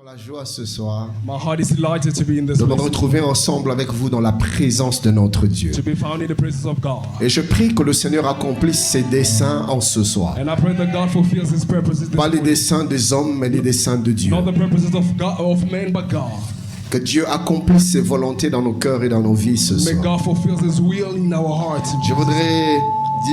La joie ce soir My heart is delighted to be in this de me place, retrouver ensemble avec vous dans la présence de notre Dieu. to be found in the presence of God. Et je prie que le Seigneur accomplisse ses desseins en ce soir. And I pray that God fulfills His purposes this Pas les morning. desseins des hommes, mais les desseins de Dieu. Not the purposes of God, of men, but God. Que Dieu accomplisse ses volontés dans nos cœurs et dans nos vies ce May soir. God fulfill His will in our hearts. Je voudrais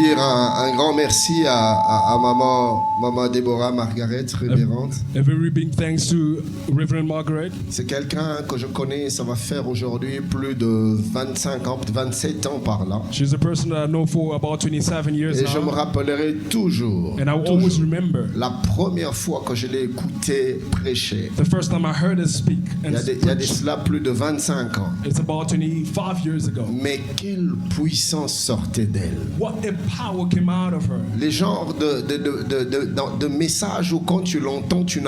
dire un grand merci à maman Déborah Margaret, révérende. A very big thanks to Reverend Margaret. C'est quelqu'un que je connais, ça va faire aujourd'hui plus de 25 ans, 27 ans par là. She's a person that I know for about 27 years Et je me now. rappellerai toujours, And I will always remember la première fois que je l'ai écouté prêcher. the first time I heard her speak. Il And y a de cela plus de 25 ans. it's about 25 years ago. Mais quelle puissance sortait d'elle. What a power came out of her. Les genres de messages où quand tu l'entends, tu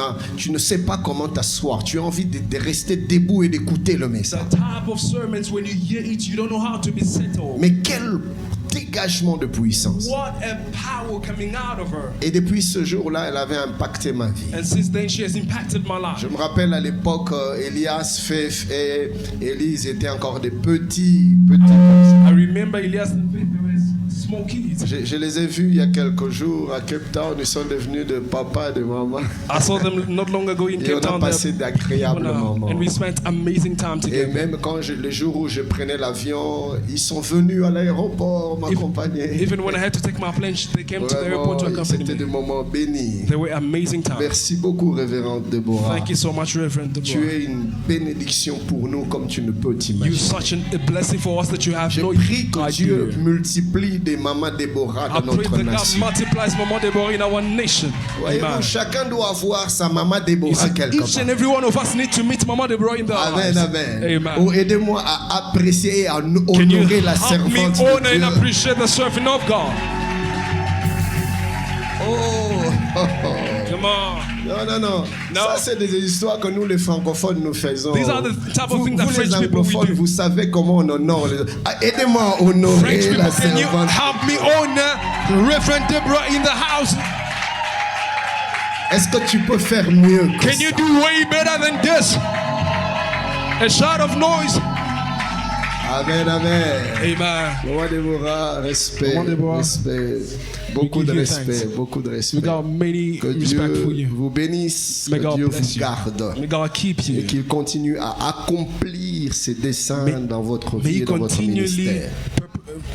ne sais pas comment t'asseoir. Tu as envie de rester debout et d'écouter le message. The type of sermons when you hear it, you don't know how to be settled. Mais quel dégagement de puissance. What a power coming out of her. Et depuis ce jour-là, elle avait impacté ma vie. And since then, she has impacted my life. Je me rappelle à l'époque, Elias, Faith et Élise étaient encore des petits. I remember Elias and Faith, they were small kids. Je les ai vus il y a quelques jours à Cape Town. Ils sont devenus de papa et de maman. I saw them not long ago in Et on Cape a Town. passé d'agréables moments. And we spent amazing time Et together. même quand les jours où je prenais l'avion, ils sont venus à l'aéroport m'accompagner. Even when I had to take my plane, they came to the airport to Vraiment, accompany c'était des me. moments bénis. They were amazing times. Merci beaucoup, révérende Déborah. Thank you so much, Reverend Tu Deborah. es une bénédiction pour nous comme tu ne peux You're t'imaginer. such a blessing for us that you have Je no prie que Dieu idea. multiplie des mamans Déborah I dans pray notre that God nation. multiplies Mama Deborah in our nation. Voyez-vous, Amen. chacun doit avoir sa maman You Déborah see, quelque each part. and every one of us need to meet Mama Deborah in the Amen, lives. amen. Amen. Oh, aidez-moi à apprécier et à Can you honorer la help me servante honor de and Dieu. appreciate the servant of God? Come on. Non. No. Ça, c'est des histoires que nous, les francophones, nous faisons. These are the type of Vous, things that vous, les French people we anglophones, do. vous savez comment on honore. Aidez-moi à honorer French la people, can you servante. help me honor Reverend Deborah in the house? Est-ce que tu peux faire mieux que Can you ça? do way better than this? A shout of noise. Amen, amen. Amen. Maman Déborah, respect, Maman Déborah, respect. Beaucoup de give you respect, thanks. beaucoup de We respect. got many Que respect for Dieu you. vous bénisse, May que God Dieu bless vous you. garde. May God keep Et you. qu'il continue à accomplir ses desseins May- dans votre May vie He et dans votre continually ministère.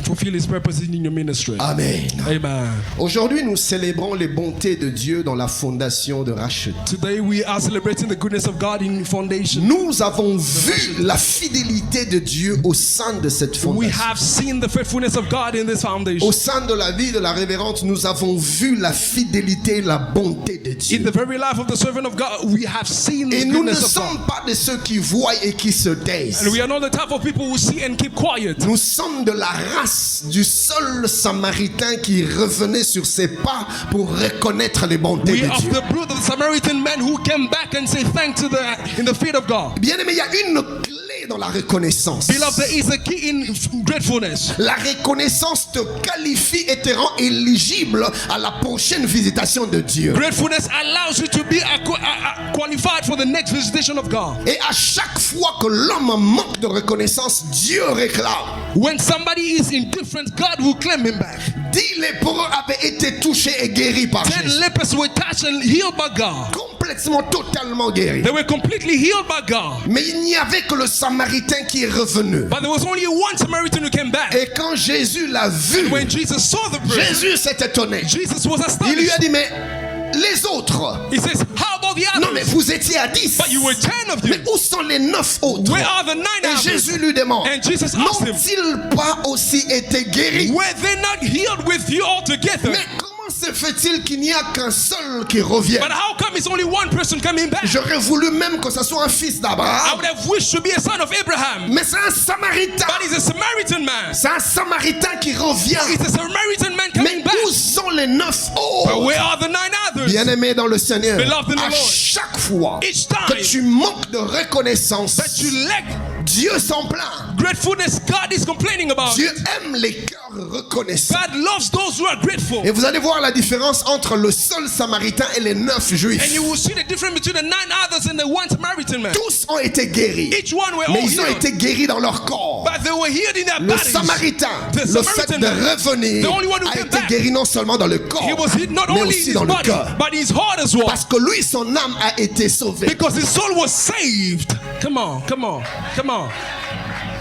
fulfill His purposes in your ministry. Amen. Amen. Aujourd'hui, nous célébrons les bontés de Dieu dans la fondation de Rachel. Today we are celebrating the goodness of God in foundation. Nous avons vu la fidélité de Dieu au sein de cette We fondation. have seen the faithfulness of God in this foundation. Au sein de la vie de la révérende, nous avons vu la fidélité, la bonté de In Dieu. the very life of the servant of God, we have seen the Et nous ne goodness of sommes God. pas de ceux qui voient et qui se taisent. And we are not the type of people who see and keep quiet. Nous sommes de la race du seul Samaritain qui revenait sur ses pas pour reconnaître les bontés We de are Dieu. the blood of the Samaritan man who came back and said thanks to in the feet of God. Bien aimé, il y a une clé dans la reconnaissance. Beloved, there is a key in gratefulness. La reconnaissance te qualifie et te rend éligible à la prochaine visitation de Dieu. Gratefulness allows you to be qualified for the next visitation of God. Et à chaque fois que l'homme manque de reconnaissance, Dieu réclame. When somebody is indifferent, God will claim him back. 10 lépreux avaient été touchés et guéris par 10 Jésus. lepers were touched and healed by God. Complètement, totalement guéris. They were completely healed by God. Mais il n'y avait que le Samaritain qui est revenu. But there was only one Samaritan who came back. Et quand Jésus l'a vu, When Jesus saw the person, Jésus s'est étonné. Jesus was Il lui a astonished. dit, mais les autres, He says, how about the non mais others? vous étiez à 10. But you were 10 of Mais them. où sont les 9 autres? Where are the 9 Et others? Jésus lui demande, And Jesus asked him, n'ont-ils pas aussi été guéris? were they not healed with you altogether? Mais comment se fait-il qu'il n'y a qu'un seul qui revienne? But how come it's only one person coming back? J'aurais voulu même que ce soit un fils I d'Abraham. would have wished to be a son of Abraham. Mais c'est un Samaritain. But he's a Samaritan man. C'est un Samaritain qui revient. He's a Samaritan man Mais coming back. où sont les 9 But autres? where are the 9 others? Bien-aimé dans le Seigneur, Beloved in the à Lord. chaque fois Each que time tu manques de reconnaissance, that you lack Dieu s'en plaint. gratefulness, God is complaining about. Dieu aime les cœurs reconnaissants. God loves those who are grateful. Et vous allez voir la différence entre le seul Samaritain et les 9 Juifs. And you will see the difference between the 9 others and the one Samaritan man. Tous ont été guéris. Each one were all Mais ils ont healed. été guéris dans leur corps. But they were healed in their Le bodies. Samaritain, The le fait Samaritan de man, revenir, the only one who a came été back. guéri non seulement dans le corps, He was healed not mais only in aussi his dans le body, cœur. but his heart as well. Parce que lui, son âme a été sauvée. Because his soul was saved. Come on, come on, come on.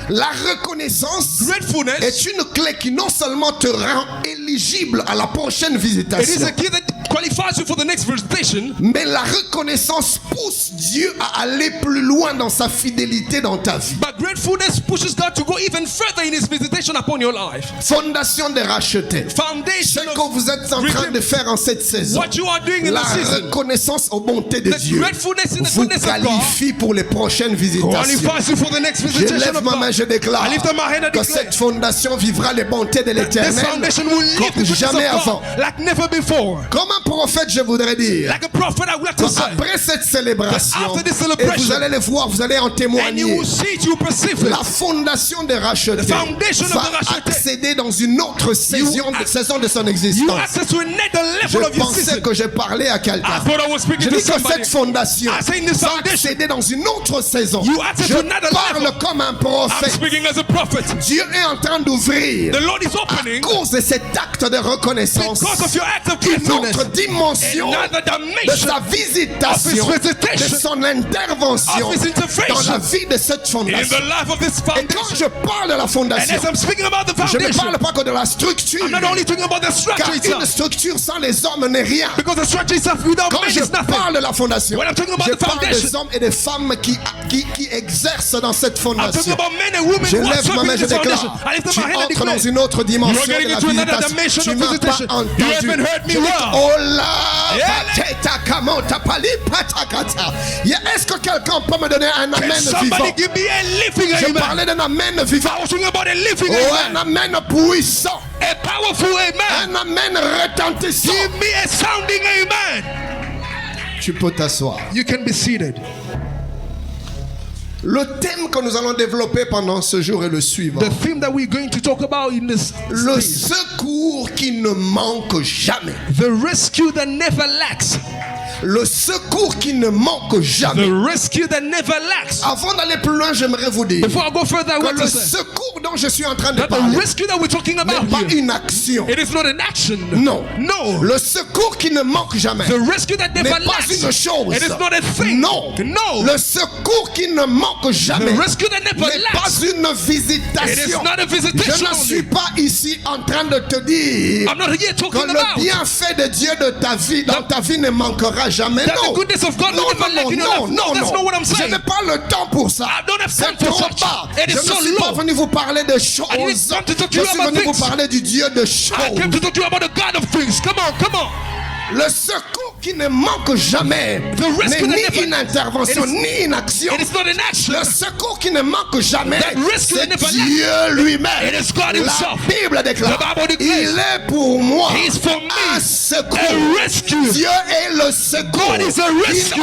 La reconnaissance Gratefulness est une clé qui non seulement te rend éligible à la prochaine it is visitation, a key that qualifies you for the next visitation. mais la reconnaissance pousse Dieu à aller plus loin dans sa fidélité dans ta vie. But gratefulness pushes God to go even further in his visitation upon your life. Fondation de racheter. Foundation Ce of que vous êtes en train de faire en cette saison, what you are doing in la the season. reconnaissance aux bontés de The Dieu gratefulness in the vous goodness of God qualifie pour les prochaines visitations. qualifies you for the next Je visitation lève of ma main, God. je déclare I lift up my hand and que declare cette fondation vivra les bontés de this l'Éternel foundation will live the comme goodness jamais of avant. God like never before. Comme un prophète, je voudrais dire, Like a prophet, I would like to say, après cette célébration, After this et celebration, vous allez le voir, vous allez en and you témoigner, will see it, you perceive la it. fondation de racheter The foundation of va the racheter. accéder dans une autre saison de son You existence. access to another Je level of your pensais season. que j'ai parlé à quelqu'un. I thought I was Je speaking to dis que somebody. cette fondation I say in this va foundation, accéder dans une autre saison. You access Je to another parle level. comme un I'm prophète. speaking as a prophet. Dieu est en train d'ouvrir, The Lord is à opening cause de cet acte de reconnaissance, because of your act of une gratefulness. autre dimension Another de dimension sa visitation, of his visitation, de son intervention of his intervention dans la vie de cette in fondation. the life of this Et quand foundation. je parle de la And fondation, as I'm speaking about the je ne foundation, parle pas que de la structure, I'm not only talking about the car structure une itself, structure sans les hommes n'est rien. because the structure itself without Quand men je is nothing. parle de la fondation, When I'm talking about je the parle des foundation, hommes et des femmes qui exercent dans cette I'm talking fondation. about men and women Je who are lève ma serving main, in je this foundation. déclare, I lift up tu my hand and entres dans declare, une autre you are dimension getting de la into another visitation. dimension Tu of m'as pas visitation. You entendu. haven't heard me Je dis, well. oh là, Yeah. pateta kamota pali patakata. Est-ce que quelqu'un peut me donner un Can amen somebody vivant? give me a living Je amen? parlais d'un amen vivant. I was talking about a living Oh, un amen. amen puissant. A powerful amen. Un amen retentissant. Give me a sounding amen. Tu peux t'asseoir. You can be seated. Le thème que nous allons développer pendant ce jour est le suivant. The theme that we're going to talk about in this Le theme, secours qui ne manque jamais. the rescue that never lacks. Le secours qui ne manque jamais. The rescue that never lacks. Avant d'aller plus loin, j'aimerais vous dire Before I go further, I que want le to say secours dont je suis en train de that the parler rescue that we're talking n'est about pas here, une action. it is not an action. Non. No. Le secours qui ne manque jamais The rescue that n'est never pas lacks. une chose. It is not a thing. Non. No. Le secours qui ne manque jamais The rescue that never n'est pas lacks. une It is visitation. not a Je visitation ne suis only. pas ici en train de te dire I'm not here que talking le about bienfait de Dieu de ta vie, dans ta vie ne manquera jamais. that the Non. goodness of God will Non, never lack in your non, life. No, that's not what I'm Je saying. n'ai pas le temps pour ça. I don't have C'est time for trop such. bas. It Je is ne so suis pas low. venu vous parler de choses. I didn't come to talk to Je you suis about venu vous things. parler du Dieu de I choses. came to talk to you about the God of things. Come on, come on. Le secours qui ne manque jamais The rescue n'est that ni never- une intervention, It is- ni une action. It is not an action. Le secours qui ne manque jamais, That rescue c'est that never Dieu lui-même. It is God La himself. Bible déclare, The Bible declares, il est pour moi He is for me un secours. a rescue. Dieu est le secours. God is a rescue.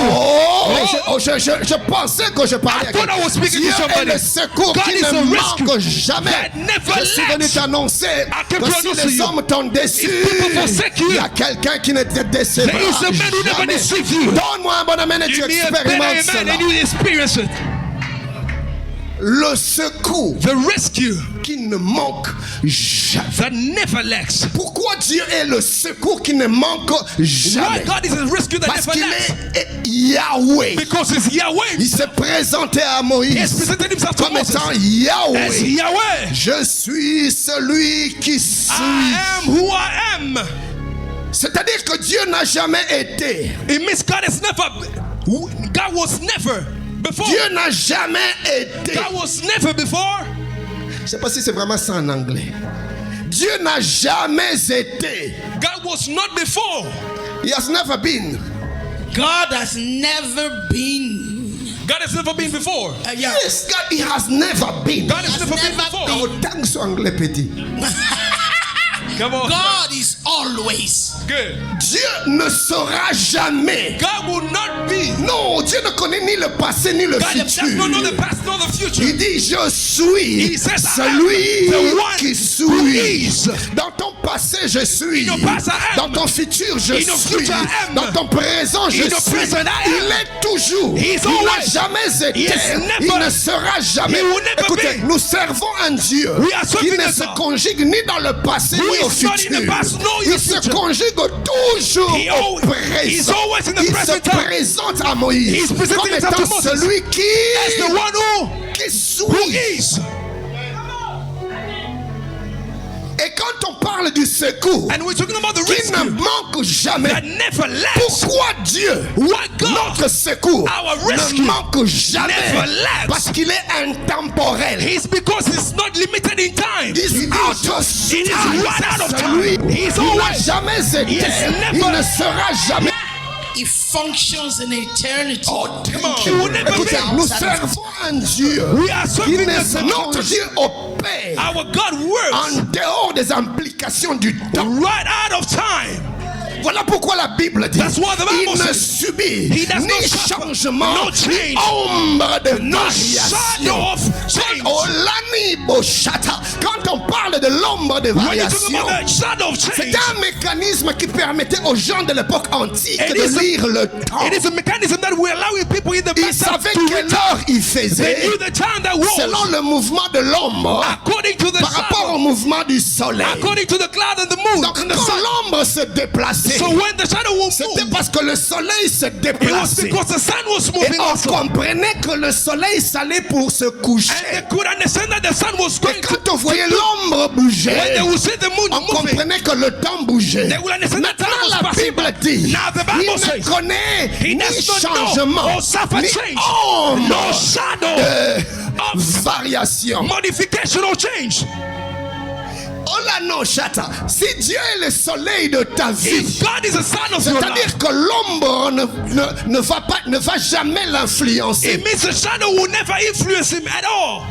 Je pensais que je parlais I thought I was speaking Dieu to est somebody. le secours God qui is ne a rescue manque jamais. that never Je suis venu lacks. t'annoncer came que to si announce les you. hommes t'ont déçu, If people forsake you, il y a quelqu'un qui ne te décevra there is a man who never jamais. deceives you. Donne-moi un bon amen et tu Give me a better expérimentes amen cela. and you experience it. Le secours The rescue qui ne manque jamais. that never lacks. Pourquoi Dieu est le secours qui ne manque Why jamais? God is a rescue that Parce never qu'il lacks? est Yahweh. Because it's Yahweh. Il s'est présenté à He has Moïse presented himself to comme Moses étant as Yahweh. Yahweh. Je suis celui qui suis. I am who I am. C'est-à-dire que Dieu n'a jamais été. It means God has never. God was never before. Dieu n'a jamais été. God was never before. Je ne sais pas si c'est vraiment ça en anglais. Dieu n'a jamais été. God was not before. He has never been. God has never been. God has never been before. Yeah. Yes, God, he has never been. God has never been never before. been. Autant que ce anglais petit. Come on. God is always. Good. Dieu ne sera jamais. God will not be. Non, Dieu ne connaît ni le passé ni le God does futur. not know the past nor the future. Il dit, je suis He says, celui I am the one qui who suis. is. Dans ton passé, je suis. In your past, I am. Dans ton futur, je In your suis. future, I am. Dans ton présent, je In your suis. present, I am. Il est toujours. He is Il n'a always. jamais été. He has never. Il ne sera jamais. He will never Écoutez, be. nous servons un Dieu We are serving qui ne a se God conjugue ni dans le passé who ni au is not in futur. the past nor in Il the se future. conjugue toujours He au always- he's présent. always in the Il se present time. présente à Moïse He's presenting comme himself étant to Moses celui as the one qui who suit. is. Et quand on parle du secours, And we're talking about the qui ne rescue manque jamais. that never lacks. Pourquoi Dieu, Why God, notre secours, our ne rescue, manque jamais? never lacks. Parce qu'il est intemporel. It's because it's not limited in time. It is out of It is time. run out of C'est time. lui. He's Il n'a always. jamais été. He has never- Il ne sera jamais. He functions in eternity. Oh, Come on. thank He you. will never Écoutez, be. nous servons un Dieu We are qui serving ne a se- God. notre Dieu opère Our God works en dehors des implications du temps. right out of time. Voilà pourquoi la Bible dit That's why the Bible il ne says, subit he does ni not suffer, changement, no ni change, ombre de No variation. shadow of change. Oh, l'ani boshata. Quand on parle de l'ombre de When you talk variation, about the shadow of change, c'est un mécanisme qui permettait aux gens de l'époque antique It de is a- lire le temps. it is a mechanism that we're allowing people in the Ils past savaient to quelle return. heure il They faisait knew the time that was selon le mouvement de l'ombre according to the par rapport shadow, au mouvement du soleil. according to the cloud and the moon. Donc and the quand sun. l'ombre se déplaçait, So when the shadow will c'était move, parce que le soleil se it was déplaçait. because the sun was Et moving on also. comprenait que le soleil s'allait pour se coucher. And they could understand that the sun was Et going to. quand on voyait l'ombre bouger, When they will see the moon on moving, comprenait que le temps bougeait. they will understand that time Maintenant, was la passing. Bible dit, Now the Bible il says, ne connaît he ni does not know changement, or suffer ni change, ombre no shadow de of variation. modification or change. Oh là non, chata. Si Dieu est le soleil de ta vie, If God is the son of your life, c'est-à-dire que l'ombre ne va jamais l'influencer. it means the shadow will never influence him at all.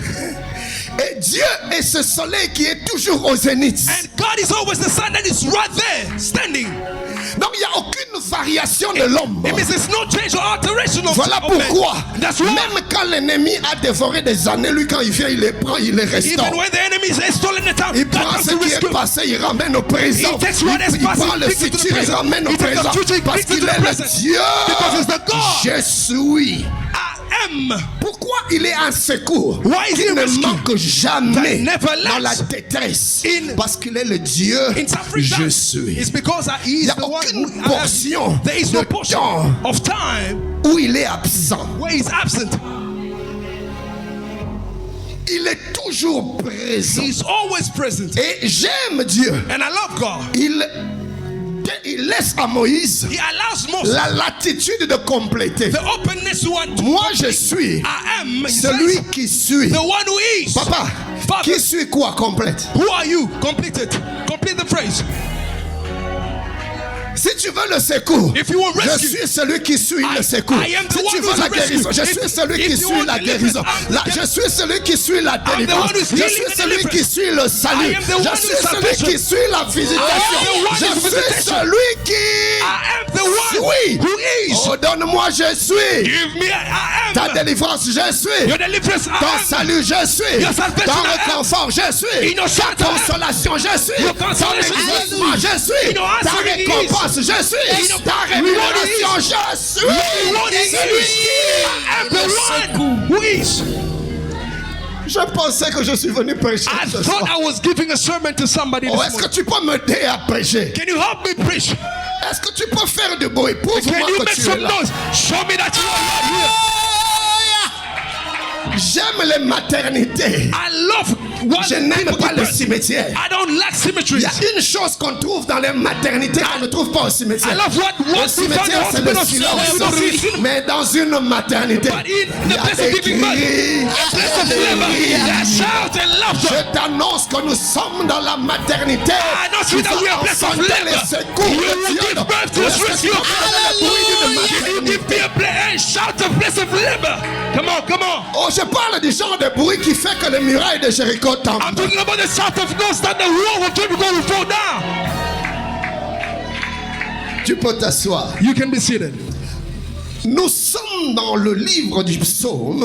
Et Dieu est ce soleil qui est toujours au zénith. And God is always the sun that is right there, standing. Donc il n'y a aucune variation de l'ombre. It means there's no change or alteration of Voilà of man. pourquoi, That's why. même quand l'ennemi a dévoré des années, lui quand il vient, il les prend, il les restaure. Even when the enemy is stolen the town, Il God prend comes ce to qui est rescue. passé, il ramène au présent. He takes what is Il passing, prend le brings it to the futur, il present. ramène au He takes the présent. future, he Parce brings it qu'il to the est le present. Dieu. Because he's the God. Je suis. I am. Pourquoi il est un secours Why is qui he ne rescued? manque jamais That never lacks. dans la détresse? In- Parce qu'il est le Dieu. In suffering Je time, suis. it's because he Il is n'y a the one aucune who portion there is no de portion temps of time où il est absent. where he's absent. Il est toujours présent. He's always present. Et j'aime Dieu. And I love God. Il laisse à Moïse He allows Moses la latitude de compléter. the openness to want to. Moi, je suis I am he celui says, qui suis. the one who is. Papa, Father. qui suis quoi complète? Who are you? Complete it. Complete the phrase. Si tu veux le secours, If you want je rescue, suis celui qui suit le secours. I am the Si one tu who's veux la the rescue. guérison, je suis If- celui if qui you suit want la deliverance, guérison. I'm the Là, je suis celui qui suit la délivrance. one who's Je healing suis and celui qui deliverance. suit le salut. I am the one Je who's suis celui salvation. qui suit la visitation. I am the one Je who's suis visitation. celui qui I am the one suis. who is. Oh, donne-moi, je suis. Give me I Ta am. délivrance, je suis. Your deliverance, I Ton am. salut, je suis. Your salvation, Ton I am. réconfort, je suis. In your Ta shelter, I am. consolation, je suis. Your Ton consolation, exaucement, je suis. In your Ta answering, he is. récompense, je suis. In your Ta révélation, je suis. Lord, he Celui is. qui I am the one who is. Je pensais que je suis venu prêcher I ce thought soir. I was giving a sermon to somebody Oh, this est-ce que morning. tu peux m'aider à prêcher? Can you help me preach? Est-ce que tu peux faire du bruit? Can Prouve-moi you que make tu es some là. noise? Show me that you are not J'aime les maternités. here. I love what Je n'aime people pas give le birth. cimetière. I don't lack Il symmetries. y a une chose qu'on trouve dans les maternités qu'on ne trouve pas au cimetière. I love what Au we find in cimetière, c'est le hospitals. silence. Mais dans une maternité, But in il y the a place des of giving birth, cris, a place of labor, there's shout and laughter. Je t'annonce que nous sommes dans la maternité. I don't see that we are a place of Enfanter les labor. secours You de will Dieu. give birth to a Est-ce que rescue. tu peux donner le bruit d'une Can you give me a place and shout a place of labor? Come on, come on. Oh, je parle du genre de bruit qui fait que les murailles de Jéricho tombent. I'm talking about the sound of noise that the wall of Jericho will fall down. Tu peux t'asseoir. You can be seated. Nous sommes dans le livre du psaume,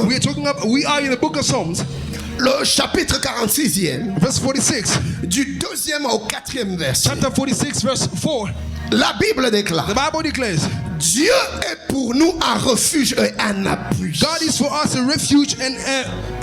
We are in the book of Psalms, le chapitre 46e, verse 46. du 2e au 4e verset. Chapter 46, verse 4. La Bible déclare: The Bible declares, Dieu est pour nous un refuge et un appui. God is for us a refuge and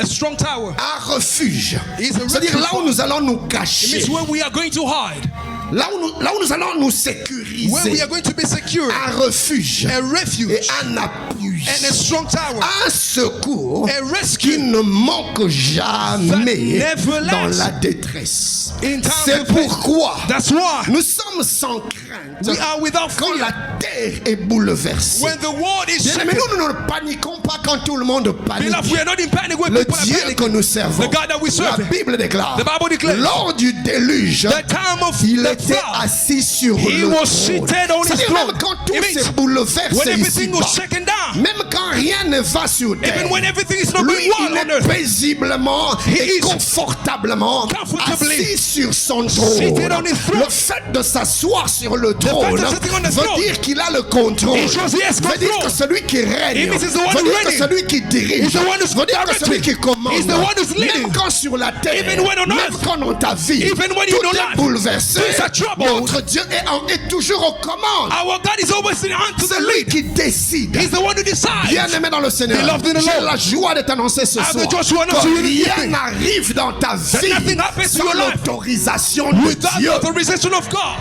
a strong tower. Un refuge. He's a C'est-à-dire refuge là où for- nous allons nous It cacher. means where we are going to hide, Là où nous allons nous where we sécuriser. are going to be secure, Un refuge a et refuge un appui. and a strong tower, Un secours a qui rescue ne manque jamais That never dans lacks la détresse. in time C'est of pain. pourquoi That's why nous sommes sans crainte we are without quand fear. la terre est bouleversée. When the world is Bien, mais shaken, nous ne paniquons pas quand tout le monde panique. beloved, we are not in panic when Le people are Dieu panicking. que nous servons, The God that we la serve, Bible déclare, the Bible declares, lors du déluge, the time of il the était flood, assis sur he le was trône. seated on his C'est-à-dire throne. même quand tout It means s'est bouleversé when everything was ici-bas, shaken down, même quand rien ne va sur terre, even when everything is not lui, going well il on est earth, paisiblement He et is confortablement comfortably assis sur son seated trône. on his throne. Le fait de s'asseoir sur le trône fact of sitting on the veut throne, dire qu'il a le contrôle. it shows he has Veut dire control. que celui qui règne, It means he's the one veut who's dire que reigning. celui qui dirige, He's the one who's veut dire que directing. celui qui commande. He's the one who's leading. Même quand sur la terre, Even when on même earth, quand dans ta vie, even when you tout know est life, bouleversé, things are troubled. notre Dieu est toujours aux commandes. our God is always in hand to the C'est lui lead. qui décide. He's the one who decides. Bien-aimé dans le Seigneur, Beloved in the j'ai Lord, la joie de t'annoncer ce I have soir the joy to announce que to you this rien evening n'arrive dans ta vie nothing happens to sans your life l'autorisation de without Dieu. the authorization of God.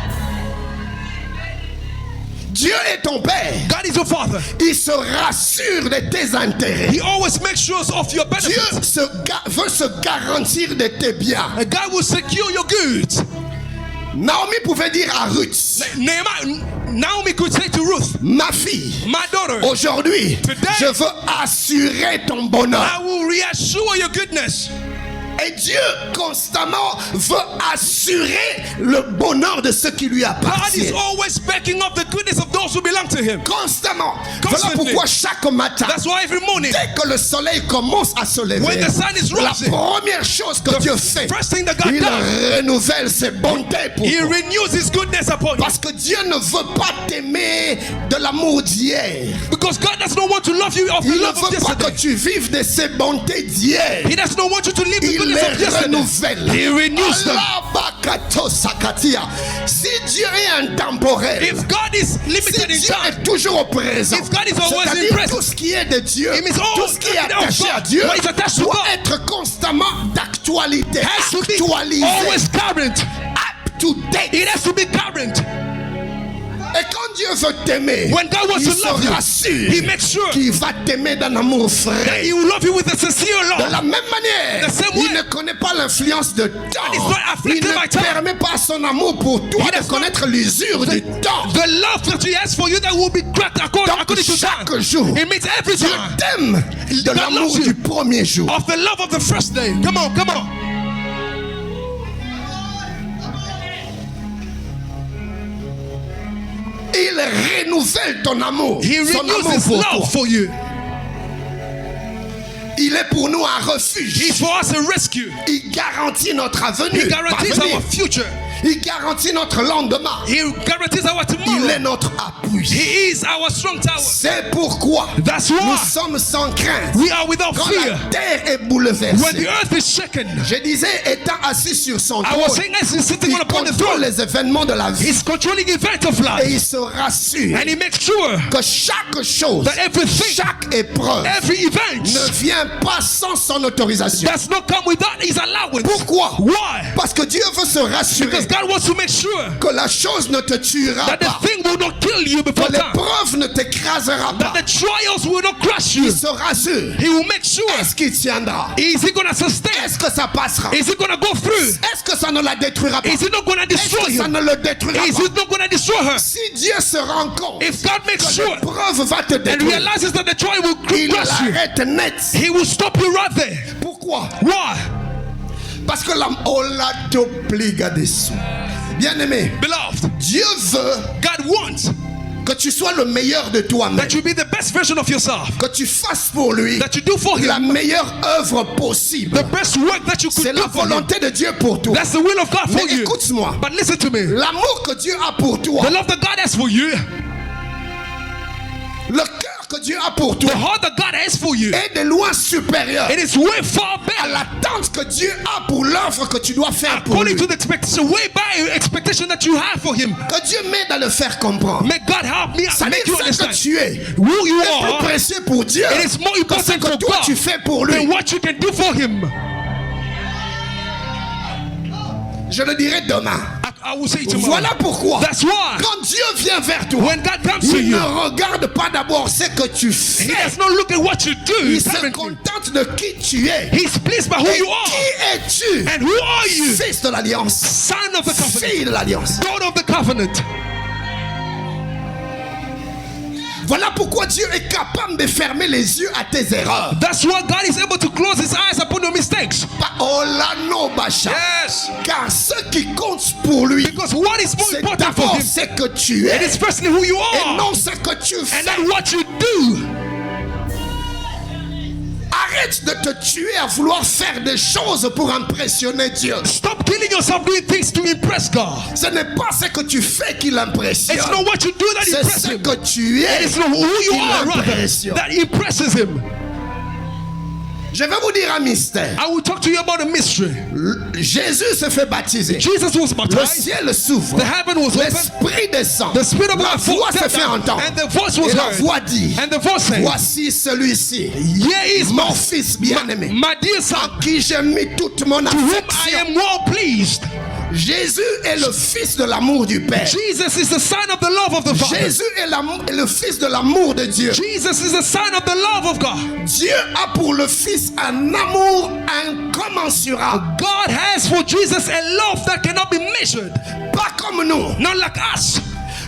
Dieu est ton Père. God is your Father. Il se rassure de tes intérêts. He always makes sure of your Dieu benefits. veut se garantir de tes biens. And God will secure your goods. Naomi pouvait dire à Ruth, Naomi could say to Ruth, ma fille, my daughter, aujourd'hui, Today, je veux assurer ton bonheur. I will reassure your goodness. Et Dieu constamment veut assurer le bonheur de ceux qui lui God appartiennent. is always backing up the goodness of those who belong to Him. Constamment. Voilà Constantly. pourquoi chaque matin, That's why every morning, dès que le soleil commence à se lever, when the sun is la rising, première chose que Dieu fait, first thing that God il does, renouvelle ses bontés pour He toi. renews His goodness upon you. Parce que Dieu ne veut pas t'aimer de l'amour d'hier. Because God does not want to love you of Il the ne love of veut pas que yesterday. tu vives de ses bontés d'hier. He does not want you to live the Il goodness of les yesterday. renouvelle. He renews them. Alabakato sakatia. Si Dieu est intemporel, If God is si limited in Dieu time, est toujours au présent, If God is always in c'est-à-dire presence, tout ce qui est de Dieu, it means all tout ce qui est that of attaché God, à Dieu, what is attached to doit God, être constamment d'actualité, has to be actualisé, always current. up to date. It has to be current. Et quand Dieu veut t'aimer, When God wants il to love se you, rassure He makes sure qu'il va t'aimer d'un amour that frais. He will love you with a sincere De love. la même manière, The same il way. ne connaît pas l'influence de temps. is not afflicted Il by ne time. permet pas son amour pour toi He de does not- connaître l'usure du temps. The love that He has for you that will be cracked according Donc to time. chaque jour, It means every Dieu time t'aime de God l'amour loves you. du premier jour. of the love of the first day. Come on, come on. Il renouvelle ton amour. He Son renews amour His pour toi. love for you. Il est pour nous un refuge. He's for us a rescue. Il garantit notre avenir. He guarantees Parvenir. our future. Il garantit notre lendemain. He guarantees our Il tomorrow. est notre appui. He is our strong tower. C'est pourquoi That's nous why sommes sans crainte. we are without Quand fear. la terre est When bouleversée, the earth is shaken, je disais, étant assis sur son I was trône, saying as he's sitting il on upon the contrôle throne, les événements de la vie He's controlling events of et life. il se rassure And He makes sure que chaque chose, that everything, chaque épreuve every event ne vient pas sans son autorisation. does not come without His allowance. Pourquoi? Why? Parce que Dieu veut se rassurer Because God wants to make sure que la chose ne te tuera that pas, the thing will not kill you que before time. l'épreuve ne t'écrasera That pas. the trials will not crush you. Il se rassure. He will make sure. Est-ce qu'il tiendra? Is He going to sustain? Est-ce que ça passera? Is He going to go through? Est-ce que ça ne la détruira pas? Is He not going to Est-ce destroy que ça you? ne le détruira Is pas? He not going to destroy her? Si Dieu se rend compte If God makes que sure l'épreuve va te and détruire, realizes that the trial will il crush you, l'arrête net. He will stop you right there. Pourquoi? Why? Parce que la olato pliga dessous. Bien-aimé, Beloved, Dieu veut God wants Que tu sois le meilleur de toi-même. That you be the best version of yourself. Que tu fasses pour lui That you do for la him meilleure œuvre possible. the best work that you could C'est do la for him. volonté de Dieu pour toi. That's the will of God for Mais you. écoute-moi. But listen to me. L'amour que Dieu a pour toi, The love that God has for you, le cœur que Dieu a pour the toi, heart that God has for you, est de loin supérieur it is way far à better l'attente que Dieu a pour l'œuvre que tu dois faire pour lui. according to the expectation, way by expectation that you have for him. Que Dieu m'aide à le faire comprendre. May God help me Ça make you dit ce que understand tu es who you est plus are. précieux pour Dieu It is more que ce important que for toi God tu fais pour lui. than what you can do for him. Je le dirai demain. I will say tomorrow. Voilà pourquoi That's why quand Dieu vient vers toi, when God comes to il you, ne regarde pas d'abord ce que tu he fais. does not look at what you do. Il se Apparently. contente de qui tu es. He's pleased by who Et you are. qui es-tu? And who are you? Fils de l'alliance. Son of the covenant. Fille de l'alliance. God of the covenant. Voilà pourquoi Dieu est capable de fermer les yeux à tes erreurs. That's why God is able to close his eyes upon your mistakes. Oh là non, Bacha. Yes. Car ce qui compte pour lui, Because what is more c'est important for d'abord him, ce que tu it es is firstly who you et are non ce que tu and fais. not what you do. Arrête de te tuer à vouloir faire des choses pour impressionner Dieu. Stop killing yourself doing things to impress God. Ce n'est pas ce que tu fais qui l'impressionne. It's not what you do that C'est impresses ce him. que tu es It's not who you qui are rather l'impressionne. that impresses him. Je vais vous dire un mystère. I will talk to you about a mystery. Jésus se fait baptiser. Jesus was Le baptized. ciel s'ouvre. The heaven was open. L'Esprit descend. The Spirit of La God voix se came fait down, entendre. and the voice was Et la heard. voix dit, And the voice said, voici celui-ci, "Here is mon my, fils bien-aimé, my dear son, en qui j'ai mis toute mon to whom I affection. am well pleased." Jésus est le fils de l'amour du Père. Jesus is the son of the love of the Father. Jésus est le fils de l'amour de Dieu. Jesus is the son of the love of God. Dieu a pour le fils un amour incommensurable. God has for Jesus a love that cannot be measured. Pas comme nous. Not like us.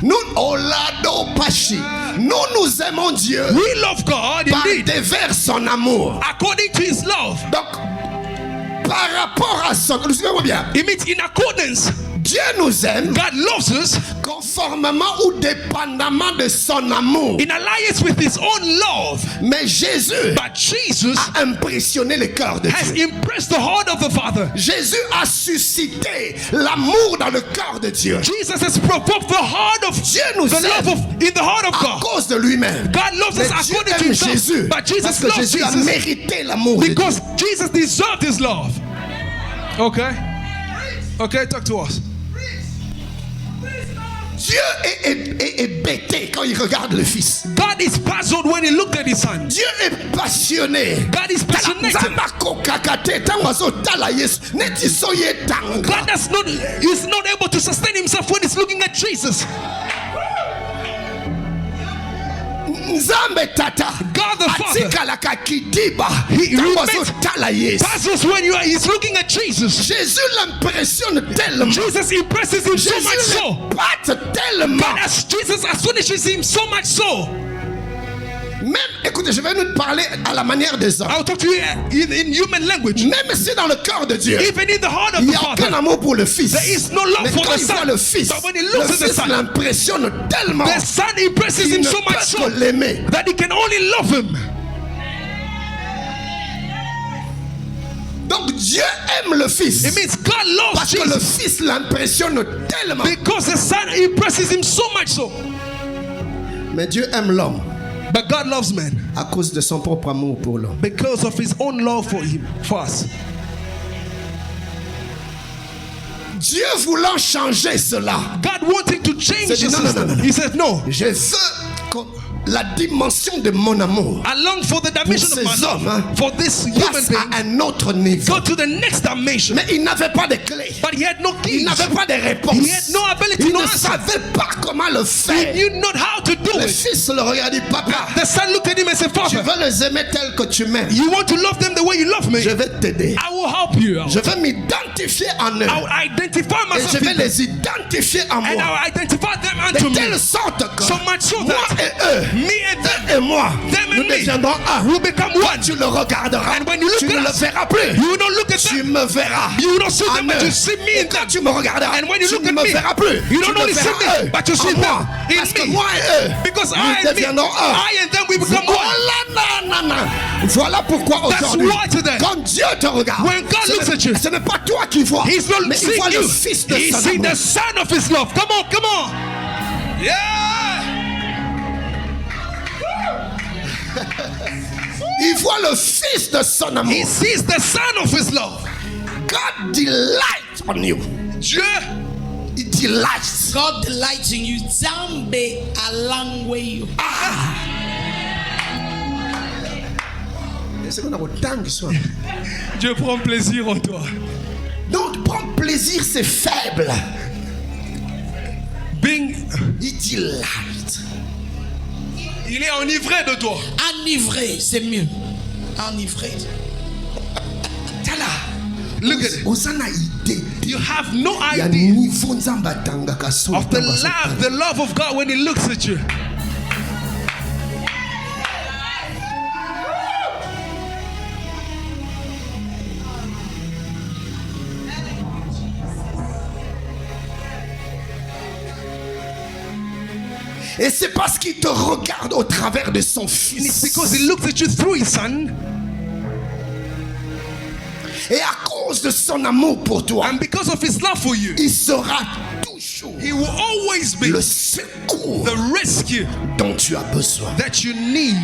Nous, Olado Pachi, nous aimons Dieu We love God par indeed, dévers son amour. according to his love. Donc, par rapport à son, suivez-moi bien, It means in accordance. Dieu nous aime God loves us conformément ou dépendamment de son amour. in alliance with his own love. Mais Jésus But Jesus a impressionné le cœur de has Dieu. impressed the heart of the Father. Jésus a suscité l'amour dans le cœur de Dieu. Jesus has provoked the heart of Dieu nous the love aime of in the heart of à God. cause de lui-même. God loves Mais us Dieu according to aime himself. Jésus But Jesus parce que loves Jésus a Jesus mérité l'amour de Dieu. because Jesus deserved his love. Okay? Okay, talk to us. Dieu est bêté quand il regarde le Fils. God is puzzled when he looked at his son. Dieu est passionné. God is passionate. God is not able to sustain himself when he's looking at Jesus. Nzambe tata God the Father. atikalaka kidiba He ntango remains azotala Yesu. puzzles when he's looking at Jesus. Jésus l'impressionne tellement. Jesus impresses him so much Jésus so. l'épate tellement. God, as Jesus astonishes him so much so. Même, écoutez, je vais nous parler à la manière des hommes. I'll talk to you in human language. Même si dans le cœur de Dieu, Even in the heart of il the n'y a aucun Father, amour pour le Fils. there is no love Mais for quand the il voit Son. le Fils, But when he le looks at the Fils Son, l'impressionne tellement the Son impresses qu'il him ne so much peut so que l'aimer. that he can only love him. Donc Dieu aime le Fils It means God loves parce que le Jesus Fils l'impressionne tellement. because the Son impresses him so much so. Mais Dieu aime l'homme But God loves man à cause de son propre amour pour l'homme. because of his own love for him, for us. Dieu voulant changer cela, God wanting to change the C'est dit, non, system. non, non. He said, no. je veux que la dimension de mon amour Along for the dimension Pour of my ces love, hommes, hein, for this human passe being, à un autre niveau. go to the next dimension. Mais il n'avait pas de clé. But he had no Il keys. n'avait pas de réponse. He had no ability Il to ne answer. savait pas comment le He faire. knew not how to do Le it. fils le regarde et dit, papa, The son looked at him and said, tu Father, veux les aimer tels que tu m'aimes. you want to love them the way you love me? Je vais t'aider. I will help you. Je vais m'identifier en eux. I will identify Et myself je vais in them. les identifier en And I moi. will identify them De unto telle me. sorte que So much so moi that et eux, Me and them. et moi, Them nous and me. deviendrons un. We'll become Quand one. tu le regarderas, And when you look tu ne at le us, verras plus. you don't look at Tu them. me verras. You don't see them, Amen. but you see me Et in quand them. tu me regarderas, And when you tu look ne at me me, verras plus. you Tu don't me only see verras me, eux but you en see moi. them Parce que in me. moi et eux, Because nous I and me, deviendrons un. I and them, we become one. Voilà pourquoi That's aujourd'hui, why today, quand Dieu te regarde, when God ce looks n'est- at you, ce n'est pas toi qui vois, He's not mais il seeing voit le you. Fils de He's son seeing amour. the Son of His love. Come on, come on. Yeah. Il voit le Fils de son amour. He sees the Son of His love. God delights on you. Dieu, He delights. God delights in you. Zambe alangwe you. C'est qu'on a autant qui soit. Dieu prend plaisir en toi. Donc, prendre plaisir, c'est faible. Bing, He delights. il est enivré de toi. Enivré, c'est mieux. Enivré. Tala. Look at it. Osana idée. You have no Il y a idea niveau nzamba tanga kaso. of the love of God when He looks at you. Et c'est parce qu'il te regarde au travers de son And it's Fils. because He looks at you through His Son. Et à cause de son amour pour toi, And because of His love for you, il sera toujours He will always be le secours the rescue dont tu as besoin. that you need.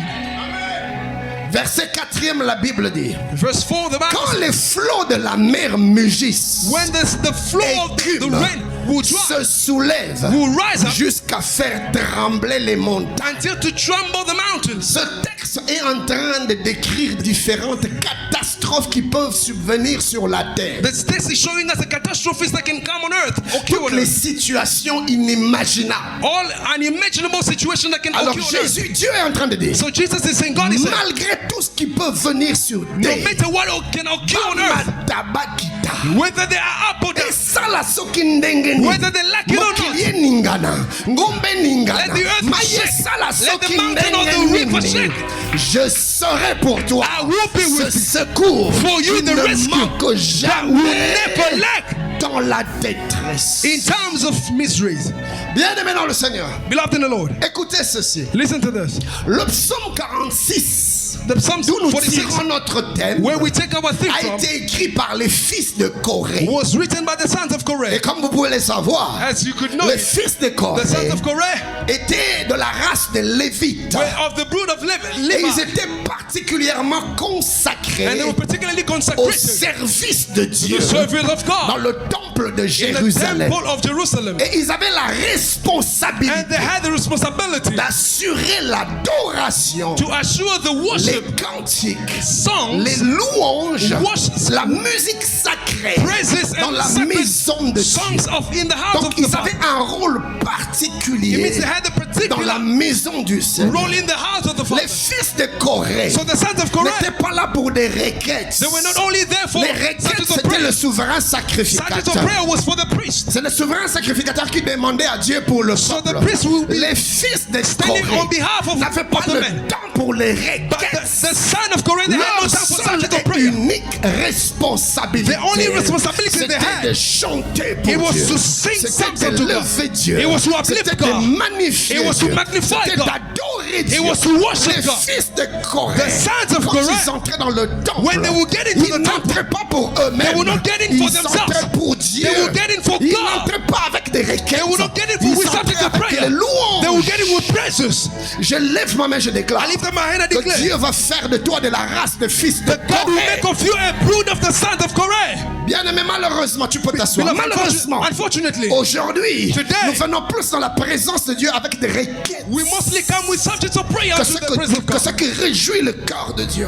Verset 4e, la Bible dit: Verse 4, the Bible quand says, les flots de la mer mugissent when the flow of the et rain will dry, se soulèvent will rise up jusqu'à faire trembler les montagnes. until to tremble the mountains. Ce texte est en train de décrire différentes catastrophes qui peuvent subvenir sur la terre. This text is showing us the catastrophes that can come on earth, occur Toutes on les earth. situations inimaginables. All unimaginable situation that can Alors occur on earth. Jésus, Dieu est en train de dire, So Jesus is saying, God is saying, malgré tout ce qui peut venir sur no terre, matter what can occur on earth, Matabakita, whether they are up or down, esala soki ndenge nini, whether they like it or not, mokili eningana, ngombe ningana, let the earth maye shake, esala let the soki mountain or the ndenge river nini, shake. je serai pour toi I will be ce with you. secours For you qui the ne rescue manque that will never jamais lack dans la détresse. in times of miseries. Bien-aimé dans le Seigneur, Beloved in the Lord, écoutez ceci. listen to this. Le psaume 46, The Psalm d'où nous 46, tirons notre thème, where we take our theme a from, été écrit par les fils de Corée. was written by the sons of Et Korah. comme vous pouvez le savoir, As you could know, les it, fils de the Corée sons of Korah étaient de la race des Lévites. were of the brood of Et Levi, ils étaient particulièrement consacrés and they were particularly au consecrated service de to Dieu the service of dans God le temple de in the Jérusalem. temple of Jerusalem. Et ils avaient la And they responsabilité had the responsibility d'assurer l'adoration, to assure the les worship, cantiques, songs, les louanges, worship, la musique sacrée praises, dans and la sacred maison de Dieu. songs of in the house Donc of the ils Father. avaient un rôle It particulier means they had a dans la particular maison du Seigneur. role in the house of the Les Father. fils de Corée So the sons of Korah, n'étaient pas là pour des requêtes. they were not only there for Les requêtes, sacrifice of c'était prayer. le souverain Sacrifice of sacrificateur. prayer was for the priest. C'est le souverain sacrificateur qui demandait à Dieu pour le So the peuple. priest will be Les fils de standing on Corée behalf of n'avaient pas the le men. temps pour les But requêtes. the son of Korah, they had no Leur time for seule sacrifice of et prayer. unique responsabilité, The only responsibility they c'était had, de chanter pour it was Dieu. to sing C'était songs de unto God. lever Dieu. It was to uplift C'était de God. magnifier It was to Dieu. magnify C'était God. d'adorer Dieu. was to worship Les God. fils de Corée, The sons of quand Korah, ils entraient dans le temple, when they would get into ils the temple, n'entraient pas pour eux-mêmes. they would not get in for Ils themselves. entraient pour Dieu. They would get in for Ils God. n'entraient pas avec des requêtes. They would not get in for Ils with entraient sacrifice of avec prayer. les They would louanges. get in with praises. Je lève ma main, je déclare I lift up my hand and que declare Dieu va faire de toi de la race de fils de God will Corée. make of you a brood of the sons of Korah. Bien-aimé, malheureusement, tu peux t'asseoir. Beloved, Malheureusement, unfortunately, aujourd'hui, Today, nous venons plus dans la présence de Dieu avec des requêtes we mostly come with subjects of prayer que to ce, the presence of que God, ce qui réjouit le cœur de Dieu.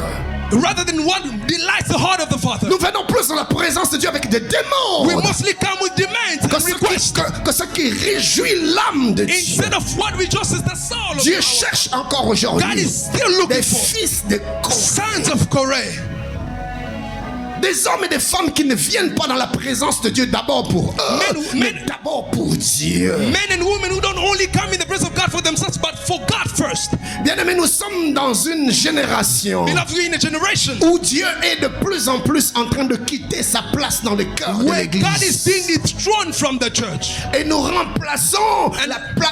rather than what delights the heart of the Father. Nous venons plus dans la présence de Dieu avec des demandes We mostly come with demands que and requests que ce qui réjouit l'âme de Dieu. instead of what rejoices the soul of Dieu our cherche encore God aujourd'hui is still des looking for fils de Corée sons of Korah Des hommes et des femmes qui ne viennent pas dans la présence de Dieu d'abord pour eux, mais d'abord pour Dieu. Men and women who don't only come in the presence of God for themselves, but for God first. Bien-aimés, nous sommes dans une génération Beloved, we're in a generation où Dieu est de plus en plus en train de quitter sa place dans le cœur de where God is l'Église. being withdrawn from the church. Et nous remplaçons,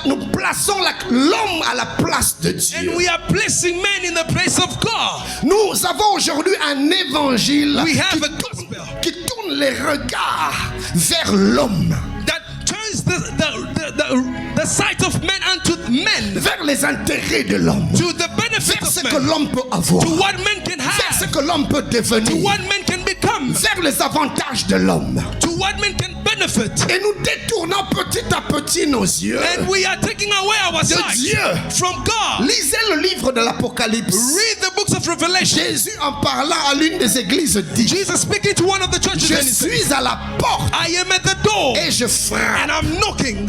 nous plaçons l'homme à la place de And Dieu. we are placing men in the place of God. Nous avons aujourd'hui un évangile We have a gospel qui tourne les regards vers l'homme, that turns the sight of men unto men, vers les intérêts de l'homme, to the benefit vers ce of que men, l'homme peut avoir, to what men can vers ce have, que l'homme peut to devenir, what men can become, vers les avantages de l'homme. to what men can benefit. Et nous détournons petit à petit nos yeux And we are taking away our de sight Dieu. from God. Lisez le livre de l'Apocalypse. Read the books of Revelation. Jésus, en parlant à l'une des églises, dit: Jesus speaking to one of the churches, Je and he said, suis à la porte I am at the door et je frappe. and I'm knocking.